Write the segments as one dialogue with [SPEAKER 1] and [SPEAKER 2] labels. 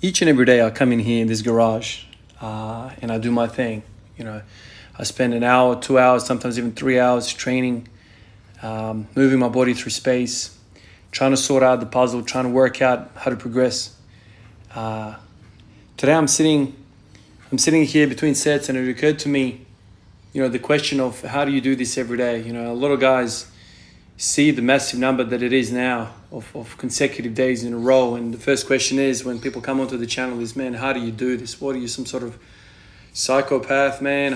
[SPEAKER 1] Each and every day I come in here in this garage and I do my thing. I spend an hour, 2 hours, sometimes even 3 hours training, moving my body through space, trying to sort out the puzzle, trying to work out how to progress. Today I'm sitting here between sets, and it occurred to me, the question of how do you do this every day? A lot of guys see the massive number that it is now of consecutive days in a row. And the first question is, when people come onto the channel, is, man, how do you do this? What are you, some sort of psychopath, man?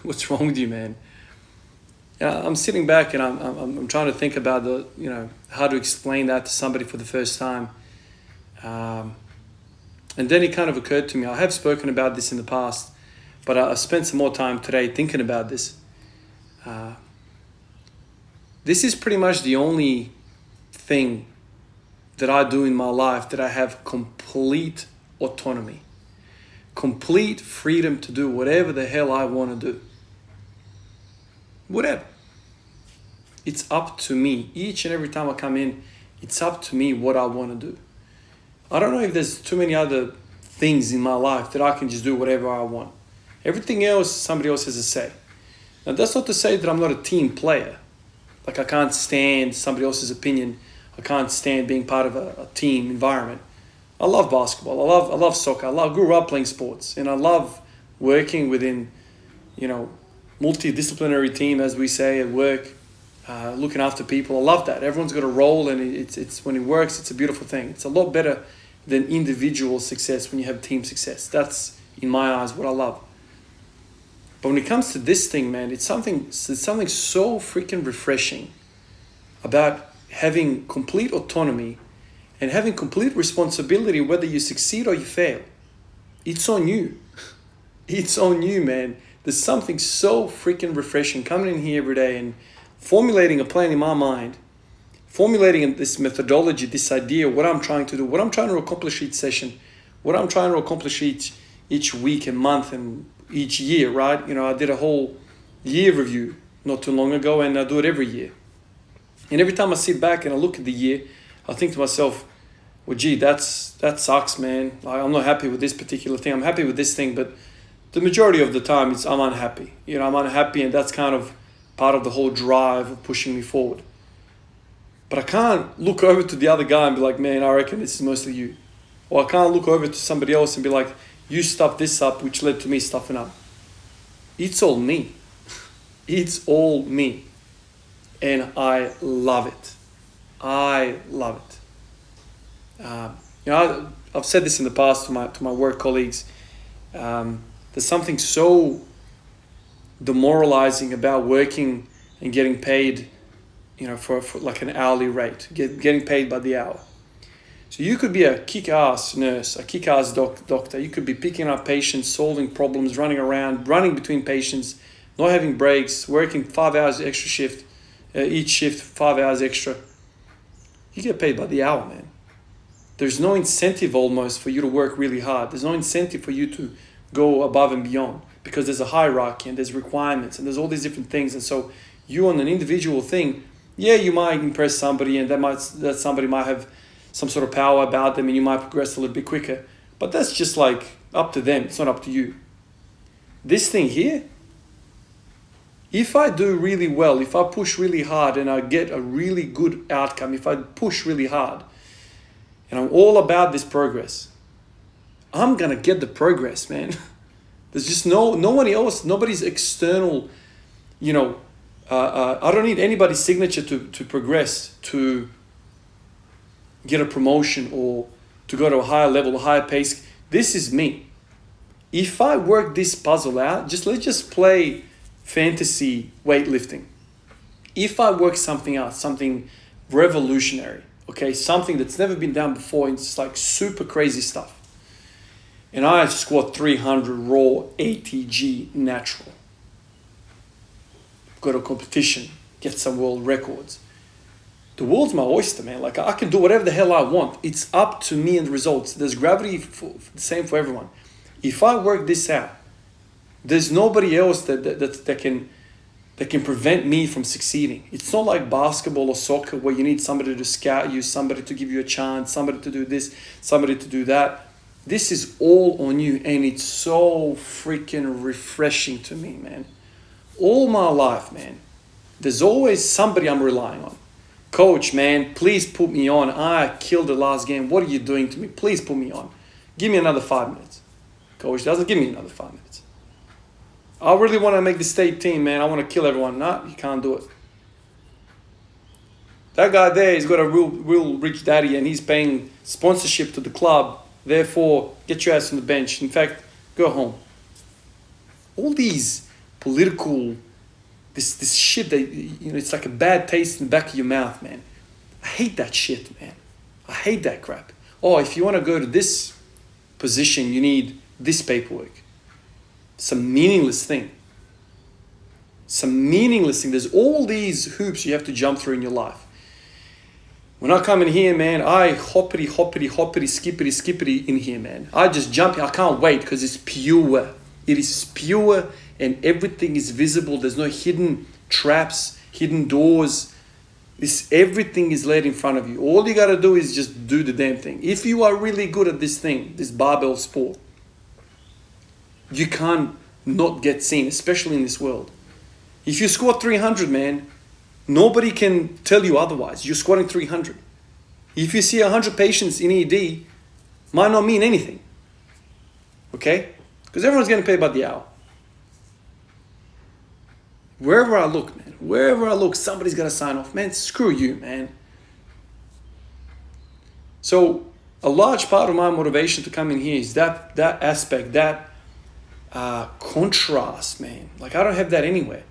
[SPEAKER 1] What's wrong with you, man? I'm sitting back and I'm trying to think about how to explain that to somebody for the first time. And then it kind of occurred to me, I have spoken about this in the past, but I spent some more time today thinking about this. This is pretty much the only thing that I do in my life that I have complete autonomy, complete freedom to do whatever the hell I want to do. Whatever. It's up to me. Each and every time I come in, it's up to me what I want to do. I don't know if there's too many other things in my life that I can just do whatever I want. Everything else, somebody else has a say. Now, that's not to say that I'm not a team player. Like, I can't stand somebody else's opinion. I can't stand being part of a team environment. I love basketball. I love soccer. I grew up playing sports, and I love working within, multidisciplinary team, as we say at work, looking after people. I love that. Everyone's got a role, and it's when it works, it's a beautiful thing. It's a lot better than individual success when you have team success. That's, in my eyes, what I love. But when it comes to this thing, man, it's something so freaking refreshing about having complete autonomy and having complete responsibility whether you succeed or you fail. It's on you. It's on you, man. There's something so freaking refreshing coming in here every day and formulating a plan in my mind, formulating this methodology, this idea, what I'm trying to do, what I'm trying to accomplish each session, what I'm trying to accomplish each week and month and each year, right? I did a whole year review not too long ago, and I do it every year. And every time I sit back and I look at the year, I think to myself, well, gee, that sucks, man. I'm not happy with this particular thing. I'm happy with this thing, but the majority of the time I'm unhappy. I'm unhappy, and that's kind of part of the whole drive of pushing me forward. But I can't look over to the other guy and be like, man, I reckon this is mostly you. Or I can't look over to somebody else and be like, you stuffed this up, which led to me stuffing up. It's all me. It's all me. And I love it. I love it. I've said this in the past to my work colleagues. There's something so demoralizing about working and getting paid, for like an hourly rate, getting paid by the hour. So you could be a kick-ass nurse, a kick-ass doctor. You could be picking up patients, solving problems, running around, running between patients, not having breaks, working 5 hours extra shift, each shift 5 hours extra. You get paid by the hour, man. There's no incentive almost for you to work really hard. There's no incentive for you to go above and beyond, because there's a hierarchy and there's requirements and there's all these different things. And so you, on an individual thing, yeah, you might impress somebody, and that somebody might have some sort of power about them, and you might progress a little bit quicker. But that's just like up to them. It's not up to you. This thing here, if I do really well, if I push really hard and I get a really good outcome, if I push really hard and I'm all about this progress, I'm going to get the progress, man. There's just nobody else, nobody's external, I don't need anybody's signature to progress, to get a promotion or to go to a higher level, a higher pace. This is me. If I work this puzzle out, let's just play fantasy weightlifting. If I work something out, something revolutionary, okay, something that's never been done before, it's like super crazy stuff, and I squat 300 raw ATG natural, go to a competition, get some world records. The world's my oyster, man. Like, I can do whatever the hell I want. It's up to me and the results. There's gravity the same for everyone. If I work this out, there's nobody else that can prevent me from succeeding. It's not like basketball or soccer where you need somebody to scout you, somebody to give you a chance, somebody to do this, somebody to do that. This is all on you, and it's so freaking refreshing to me, man. All my life, man, there's always somebody I'm relying on. Coach, man, please put me on. I killed the last game. What are you doing to me? Please put me on. Give me another 5 minutes. Coach doesn't give me another 5 minutes. I really want to make the state team, man. I want to kill everyone. No, you can't do it. That guy there, he's got a real rich daddy, and he's paying sponsorship to the club. Therefore, get your ass on the bench. In fact, go home. All these political, this shit that, it's like a bad taste in the back of your mouth, man. I hate that shit, man. I hate that crap. Oh, if you want to go to this position, you need this paperwork. Some meaningless thing. There's all these hoops you have to jump through in your life. When I come in here, man, I hoppity, skippity in here, man. I just jump. I can't wait because it's pure. It is pure and everything is visible. There's no hidden traps, hidden doors. Everything is laid in front of you. All you got to do is just do the damn thing. If you are really good at this thing, this barbell sport, you can't not get seen, especially in this world. If you squat 300, man, nobody can tell you otherwise. You're squatting 300. If you see 100 patients in ED, might not mean anything. Okay? Because everyone's getting paid by the hour. Wherever I look, man, somebody's got to sign off. Man, screw you, man. So a large part of my motivation to come in here is that aspect, that contrast, man. Like, I don't have that anywhere.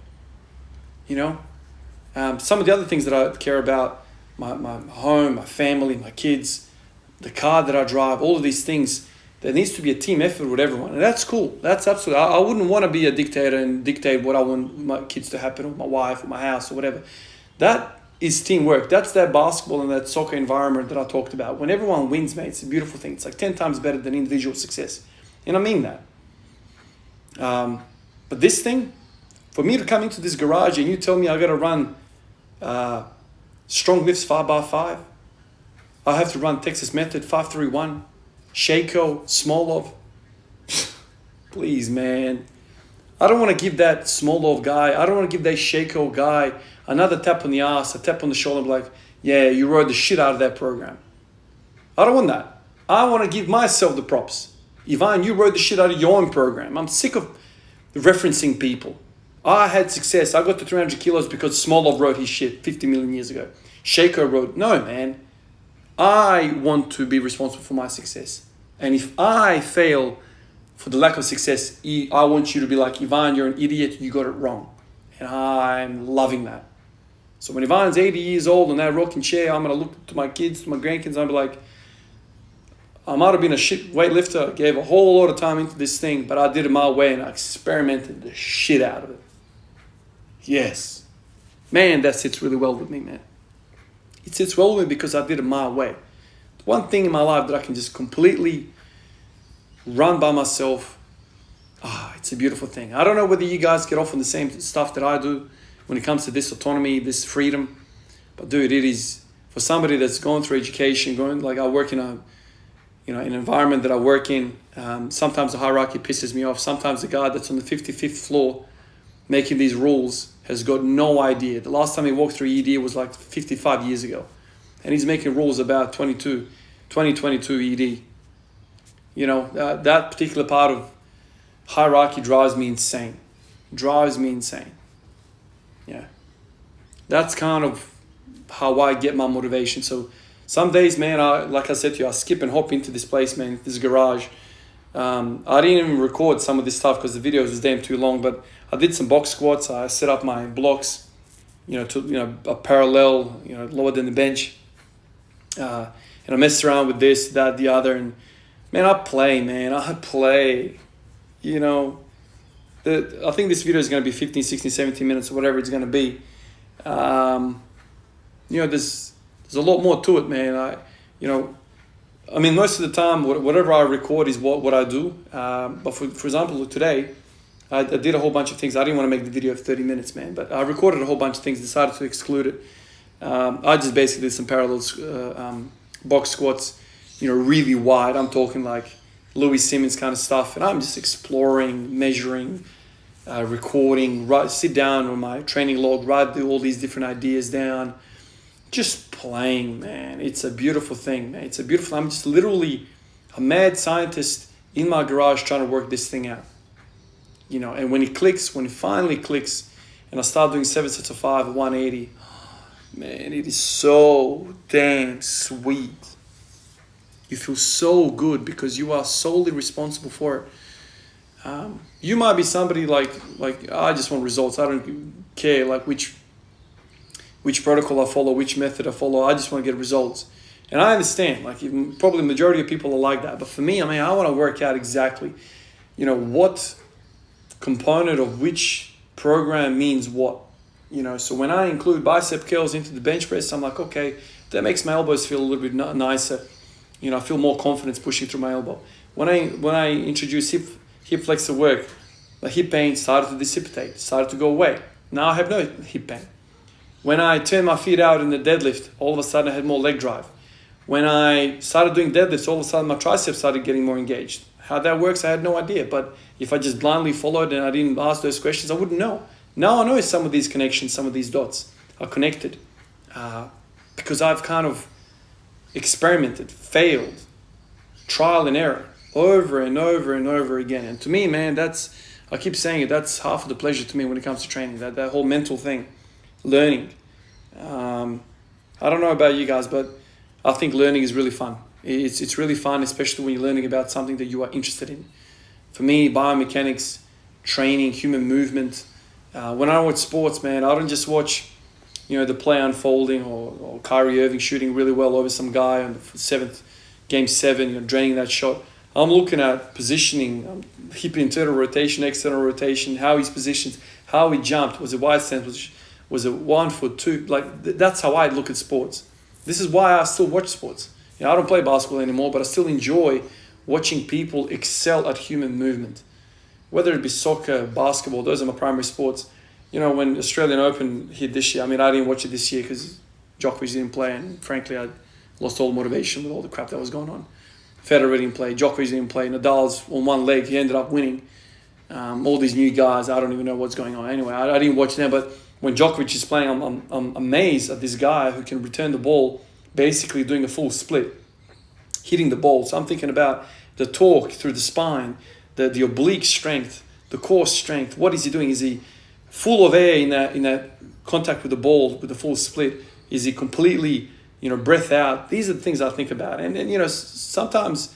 [SPEAKER 1] Some of the other things that I care about, my home, my family, my kids, the car that I drive, all of these things, there needs to be a team effort with everyone. And that's cool. That's absolutely, I wouldn't want to be a dictator and dictate what I want my kids to happen, or my wife, or my house, or whatever. That is teamwork. That's that basketball and that soccer environment that I talked about. When everyone wins, mate, it's a beautiful thing. It's like 10 times better than individual success. And I mean that. But this thing, for me to come into this garage and you tell me I got to run strong lifts 5x5, I have to run Texas Method 531, Shaco, Smolov. Please, man. I don't want to give that Smolov guy, I don't want to give that Shaco guy another tap on the ass, a tap on the shoulder, and be like, yeah, you rode the shit out of that program. I don't want that. I want to give myself the props. Ivan, you rode the shit out of your own program. I'm sick of referencing people. I had success. I got to 300 kilos because Smolov wrote his shit 50 million years ago. Shaker wrote, no, man. I want to be responsible for my success. And if I fail for the lack of success, I want you to be like, Ivan, you're an idiot. You got it wrong. And I'm loving that. So when Ivan's 80 years old on that rocking chair, I'm going to look to my kids, to my grandkids, and I'll be like, I might have been a shit weightlifter, gave a whole lot of time into this thing, but I did it my way and I experimented the shit out of it. Yes. Man, that sits really well with me, man. It sits well with me because I did it my way. One thing in my life that I can just completely run by myself, it's a beautiful thing. I don't know whether you guys get off on the same stuff that I do when it comes to this autonomy, this freedom. But dude, it is, for somebody that's going through education, I work in an environment that I work in. Sometimes the hierarchy pisses me off. Sometimes the guy that's on the 55th floor making these rules has got no idea. The last time he walked through ED was like 55 years ago. And he's making rules about 2022 ED. That particular part of hierarchy drives me insane. Yeah. That's kind of how I get my motivation. So some days, man, like I said to you, I skip and hop into this place, man, this garage. I didn't even record some of this stuff because the video was damn too long, but I did some box squats. I set up my blocks, to a parallel, lower than the bench. And I messed around with this, that, the other, and man, I play. I think this video is going to be 15, 16, 17 minutes or whatever it's going to be. There's a lot more to it, man. Most of the time, whatever I record is what I do. But for example, today, I did a whole bunch of things. I didn't want to make the video of 30 minutes, man, but I recorded a whole bunch of things, decided to exclude it. I just basically did some parallel box squats, really wide. I'm talking like Louis Simmons kind of stuff, and I'm just exploring, measuring, recording, sit down on my training log, write all these different ideas down, just playing, man. It's a beautiful thing, man. I'm just literally a mad scientist in my garage trying to work this thing out. And when it finally clicks, and I start doing 7 sets of 5 at 180, man, it is so damn sweet. You feel so good because you are solely responsible for it. You might be somebody like I just want results. I don't care like which protocol I follow, which method I follow. I just want to get results. And I understand, like probably the majority of people are like that. But for me, I want to work out exactly, what component of which program means what. So when I include bicep curls into the bench press, I'm like, okay, that makes my elbows feel a little bit nicer. I feel more confidence pushing through my elbow. When I introduce hip flexor work, the hip pain started to dissipate, started to go away. Now I have no hip pain. When I turn my feet out in the deadlift, all of a sudden I had more leg drive. When I started doing deadlifts, all of a sudden my triceps started getting more engaged. How that works, I had no idea. But if I just blindly followed and I didn't ask those questions, I wouldn't know. Now I know some of these connections, some of these dots are connected because I've kind of experimented, failed, trial and error, over and over and over again. And to me, man, I keep saying it, that's half of the pleasure to me when it comes to training, that whole mental thing, learning. I don't know about you guys, but I think learning is really fun. It's really fun, especially when you're learning about something that you are interested in. For me, biomechanics, training, human movement. When I watch sports, man, I don't just watch the play unfolding or Kyrie Irving shooting really well over some guy on the game 7, draining that shot. I'm looking at positioning, hip internal rotation, external rotation, how he's positioned, how he jumped. Was it wide stance? Was it 1 foot, 2? That's how I look at sports. This is why I still watch sports. I don't play basketball anymore, but I still enjoy watching people excel at human movement. Whether it be soccer, basketball, those are my primary sports. When Australian Open hit this year, I didn't watch it this year because Djokovic didn't play, and frankly, I lost all motivation with all the crap that was going on. Federer didn't play, Djokovic didn't play, Nadal's on one leg, he ended up winning. All these new guys, I don't even know what's going on. Anyway, I didn't watch them, but when Djokovic is playing, I'm amazed at this guy who can return the ball, basically doing a full split, hitting the ball. So I'm thinking about the torque through the spine, the oblique strength, the core strength. What is he doing? Is he full of air in that contact with the ball, with the full split? Is he completely, breath out? These are the things I think about. And sometimes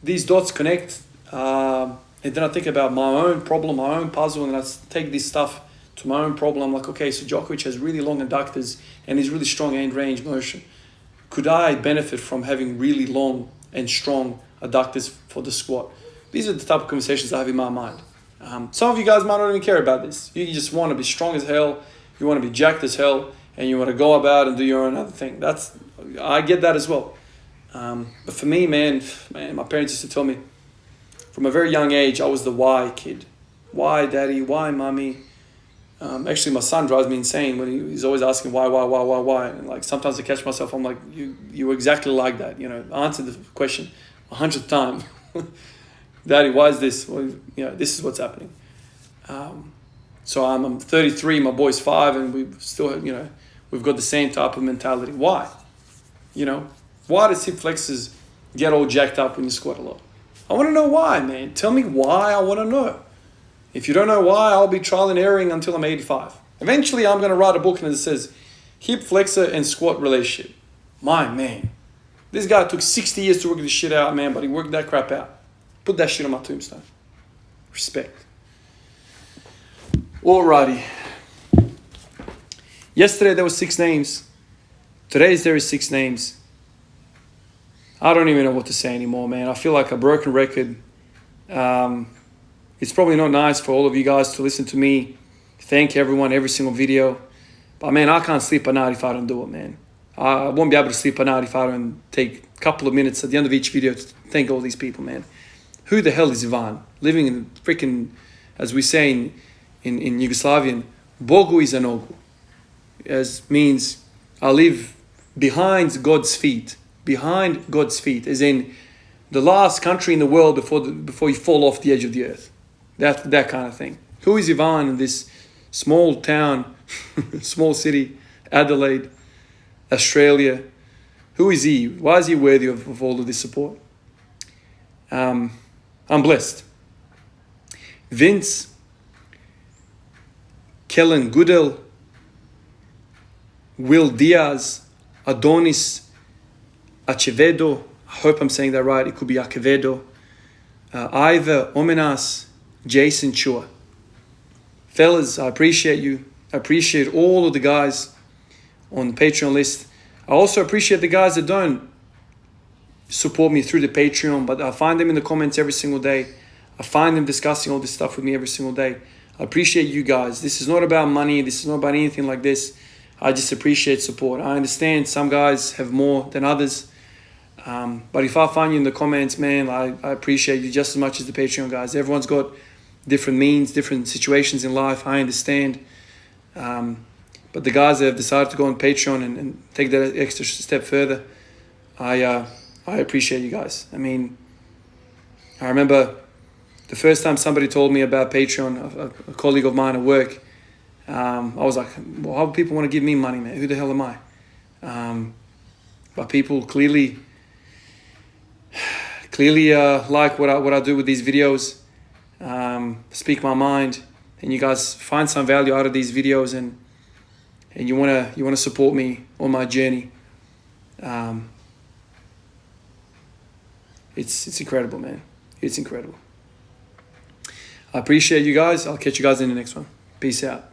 [SPEAKER 1] these dots connect, and then I think about my own problem, my own puzzle, and I take this stuff to my own problem. I'm like, okay, so Djokovic has really long adductors and he's really strong end range motion. Could I benefit from having really long and strong adductors for the squat? These are the type of conversations I have in my mind. Some of you guys might not even care about this. You just want to be strong as hell, you want to be jacked as hell, and you want to go about and do your own other thing. I get that as well. But for me, man, my parents used to tell me from a very young age, I was the why kid. Why, daddy? Why, mommy? Actually, my son drives me insane when he's always asking why. And sometimes I catch myself, I'm like, you were exactly like that. Answer the question 100th time. Daddy, why is this? Well, this is what's happening. So I'm 33, my boy's 5, and we've still, we've got the same type of mentality. Why? Why does hip flexors get all jacked up when you squat a lot? I want to know why, man. Tell me why. I want to know. If you don't know why, I'll be trial and erroring until I'm 85. Eventually, I'm going to write a book and it says hip flexor and squat relationship. My man, this guy took 60 years to work this shit out, man, but he worked that crap out. Put that shit on my tombstone. Respect. Alrighty. Yesterday there was 6 names. Today there is 6 names. I don't even know what to say anymore, man. I feel like a broken record. It's probably not nice for all of you guys to listen to me thank everyone every single video. But man, I can't sleep at night if I don't do it, man. I won't be able to sleep at night if I don't take a couple of minutes at the end of each video to thank all these people, man. Who the hell is Ivan? Living in freaking, as we say in Yugoslavian, Bogu iza nogu. As means, I live behind God's feet. Behind God's feet. As in, the last country in the world before you fall off the edge of the earth. That kind of thing. Who is Ivan in this small town, small city, Adelaide, Australia? Who is he? Why is he worthy of all of this support? I'm blessed. Vince, Kellen Goodell, Will Diaz, Adonis Acevedo, I hope I'm saying that right, it could be Acevedo, Ivor Omenas, Jason Chua. Fellas, I appreciate you. I appreciate all of the guys on the Patreon list. I also appreciate the guys that don't support me through the Patreon, but I find them in the comments every single day. I find them discussing all this stuff with me every single day. I appreciate you guys. This is not about money. This is not about anything like this. I just appreciate support. I understand some guys have more than others. But if I find you in the comments, man, I appreciate you just as much as the Patreon guys. Everyone's got different means, different situations in life. I understand. But the guys that have decided to go on Patreon and take that extra step further, I appreciate you guys. I mean, I remember the first time somebody told me about Patreon, a colleague of mine at work, I was like, well, how would people want to give me money, man? Who the hell am I? But people clearly like what I do with these videos, speak my mind, and you guys find some value out of these videos, and you wanna support me on my journey. It's incredible, man. It's incredible. I appreciate you guys. I'll catch you guys in the next one. Peace out.